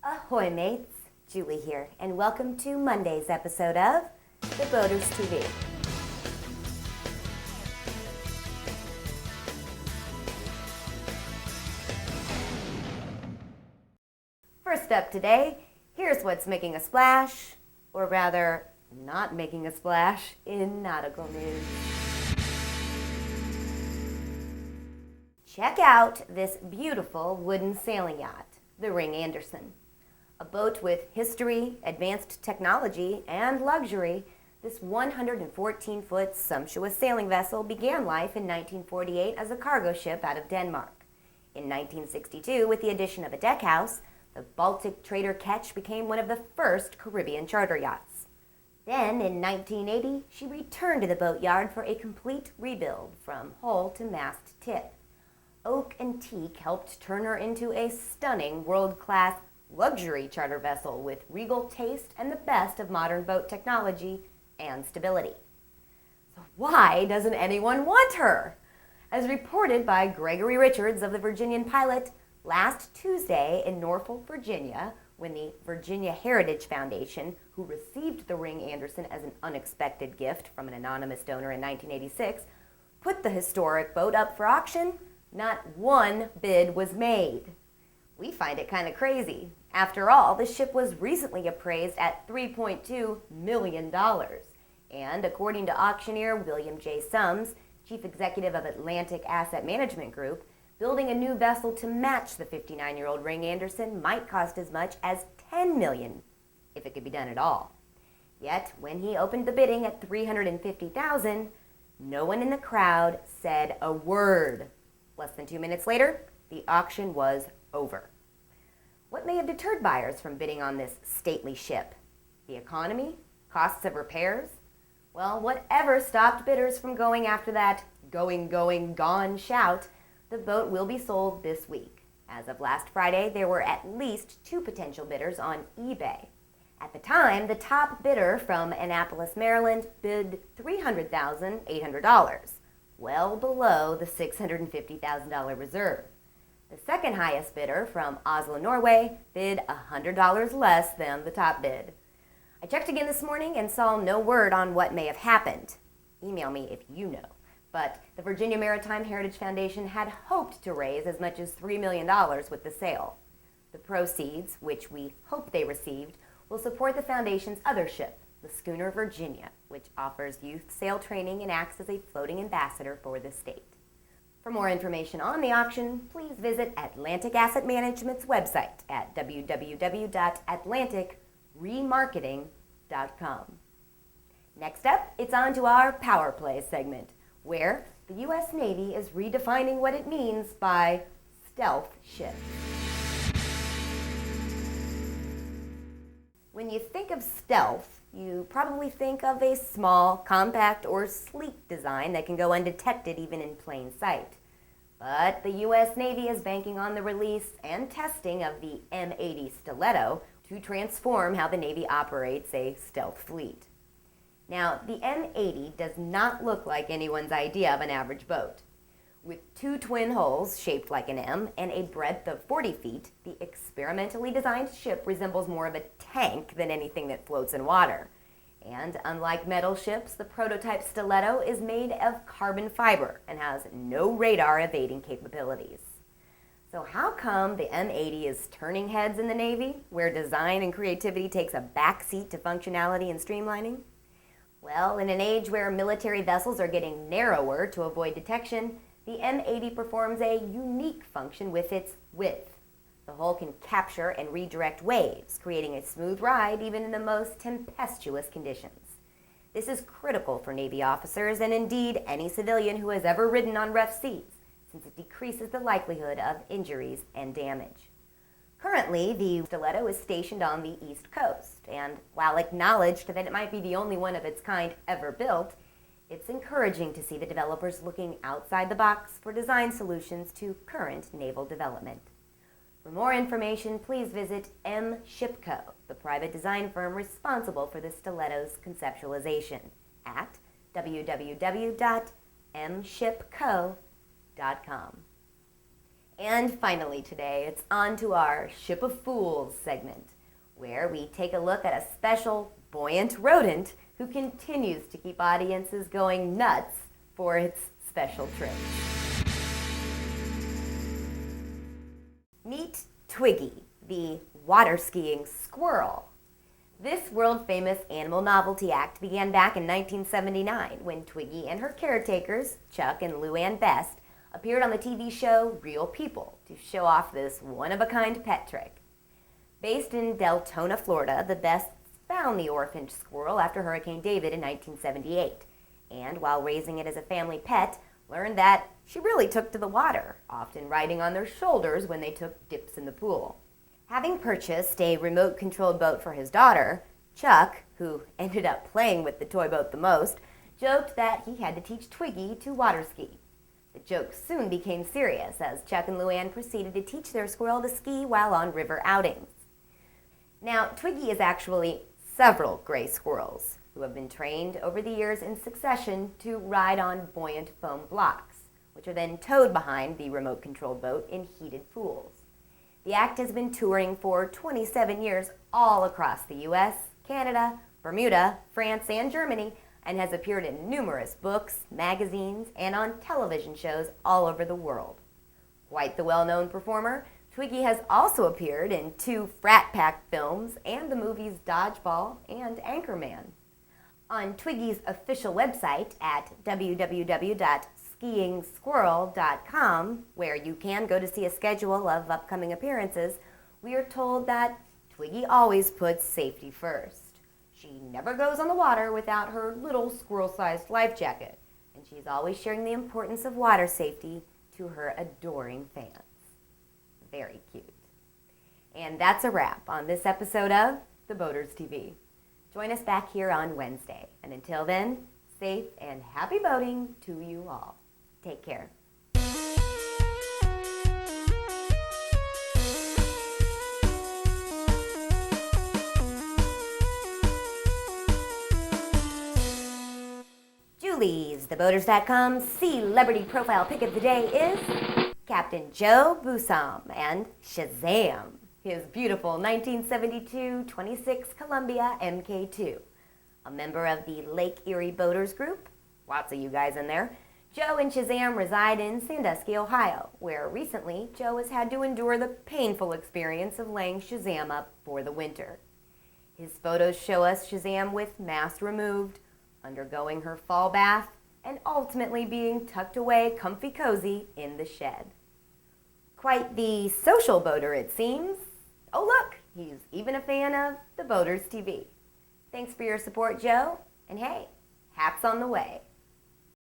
Ahoy mates, Julie here, and welcome to Monday's episode of The Boaters TV. First up today, here's what's making a splash, or rather, not making a splash, in nautical news. Check out this beautiful wooden sailing yacht, the Ring Andersen. A boat with history, advanced technology, and luxury, this 114-foot sumptuous sailing vessel began life in 1948 as a cargo ship out of Denmark. In 1962, with the addition of a deckhouse, the Baltic trader Ketch became one of the first Caribbean charter yachts. Then, in 1980, she returned to the boatyard for a complete rebuild from hull to mast tip. Oak and teak helped turn her into a stunning world-class luxury charter vessel with regal taste and the best of modern boat technology and stability. So why doesn't anyone want her? As reported by Gregory Richards of the Virginian-Pilot last Tuesday in Norfolk, Virginia, when the Virginia Heritage Foundation, who received the Ring Andersen as an unexpected gift from an anonymous donor in 1986, put the historic boat up for auction, not one bid was made. We find it kind of crazy. After all, the ship was recently appraised at $3.2 million. And according to auctioneer William J. Sums, chief executive of Atlantic Asset Management Group, building a new vessel to match the 59-year-old Ring Andersen might cost as much as $10 million, if it could be done at all. Yet, when he opened the bidding at $350,000, no one in the crowd said a word. Less than 2 minutes later, the auction was over. What may have deterred buyers from bidding on this stately ship? The economy? Costs of repairs? Well, whatever stopped bidders from going after that going, gone shout, the boat will be sold this week. As of last Friday, there were at least 2 potential bidders on eBay. At the time, the top bidder from Annapolis, Maryland, bid $300,800, well below the $650,000 reserve. The second highest bidder from Oslo, Norway, bid $100 less than the top bid. I checked again this morning and saw no word on what may have happened. Email me if you know. But the Virginia Maritime Heritage Foundation had hoped to raise as much as $3 million with the sale. The proceeds, which we hope they received, will support the foundation's other ship, the schooner Virginia, which offers youth sail training and acts as a floating ambassador for the state. For more information on the auction, please visit Atlantic Asset Management's website at www.atlanticremarketing.com. Next up, it's on to our Power Play segment, where the U.S. Navy is redefining what it means by stealth ship. When you think of stealth, you probably think of a small, compact, or sleek design that can go undetected even in plain sight. But the U.S. Navy is banking on the release and testing of the M80 Stiletto to transform how the Navy operates a stealth fleet. Now, the M80 does not look like anyone's idea of an average boat. With 2 twin hulls shaped like an M and a breadth of 40 feet, the experimentally designed ship resembles more of a tank than anything that floats in water. And unlike metal ships, the prototype Stiletto is made of carbon fiber and has no radar evading capabilities. So how come the M80 is turning heads in the Navy, where design and creativity takes a backseat to functionality and streamlining? Well, in an age where military vessels are getting narrower to avoid detection, the M80 performs a unique function with its width. The hull can capture and redirect waves, creating a smooth ride even in the most tempestuous conditions. This is critical for Navy officers and indeed any civilian who has ever ridden on rough seas, since it decreases the likelihood of injuries and damage. Currently, the Stiletto is stationed on the East Coast, and while acknowledged that it might be the only one of its kind ever built, it's encouraging to see the developers looking outside the box for design solutions to current naval development. For more information, please visit M Shipco, the private design firm responsible for the Stiletto's conceptualization, at www.mshipco.com. And finally today, it's on to our Ship of Fools segment, where we take a look at a special buoyant rodent who continues to keep audiences going nuts for its special trips. Meet Twiggy, the water-skiing squirrel. This world-famous animal novelty act began back in 1979 when Twiggy and her caretakers, Chuck and Luann Best, appeared on the TV show Real People to show off this one-of-a-kind pet trick. Based in Deltona, Florida, the Bests found the orphaned squirrel after Hurricane David in 1978, and while raising it as a family pet, learned that she really took to the water, often riding on their shoulders when they took dips in the pool. Having purchased a remote-controlled boat for his daughter, Chuck, who ended up playing with the toy boat the most, joked that he had to teach Twiggy to water ski. The joke soon became serious as Chuck and Luann proceeded to teach their squirrel to ski while on river outings. Now, Twiggy is actually several gray squirrels who have been trained over the years in succession to ride on buoyant foam blocks, which are then towed behind the remote-controlled boat in heated pools. The act has been touring for 27 years all across the U.S., Canada, Bermuda, France, and Germany, and has appeared in numerous books, magazines, and on television shows all over the world. Quite the well-known performer, Twiggy has also appeared in 2 Frat Pack films and the movies Dodgeball and Anchorman. On Twiggy's official website at www.skiengsquirrel.com, where you can go to see a schedule of upcoming appearances, we are told that Twiggy always puts safety first. She never goes on the water without her little squirrel-sized life jacket, and she's always sharing the importance of water safety to her adoring fans. Very cute. And that's a wrap on this episode of The Boaters TV. Join us back here on Wednesday, and until then, safe and happy boating to you all. Take care. Julie's TheBoaters.com celebrity profile pick of the day is Captain Joe Boussom and Shazam, his beautiful 1972 26 Columbia Mk2. A member of the Lake Erie Boaters Group, lots of you guys in there, Joe and Shazam reside in Sandusky, Ohio, where recently Joe has had to endure the painful experience of laying Shazam up for the winter. His photos show us Shazam with mast removed, undergoing her fall bath, and ultimately being tucked away comfy cozy in the shed. Quite the social boater, it seems. Oh look, he's even a fan of The Boaters TV. Thanks for your support, Joe, and hey, hats on the way.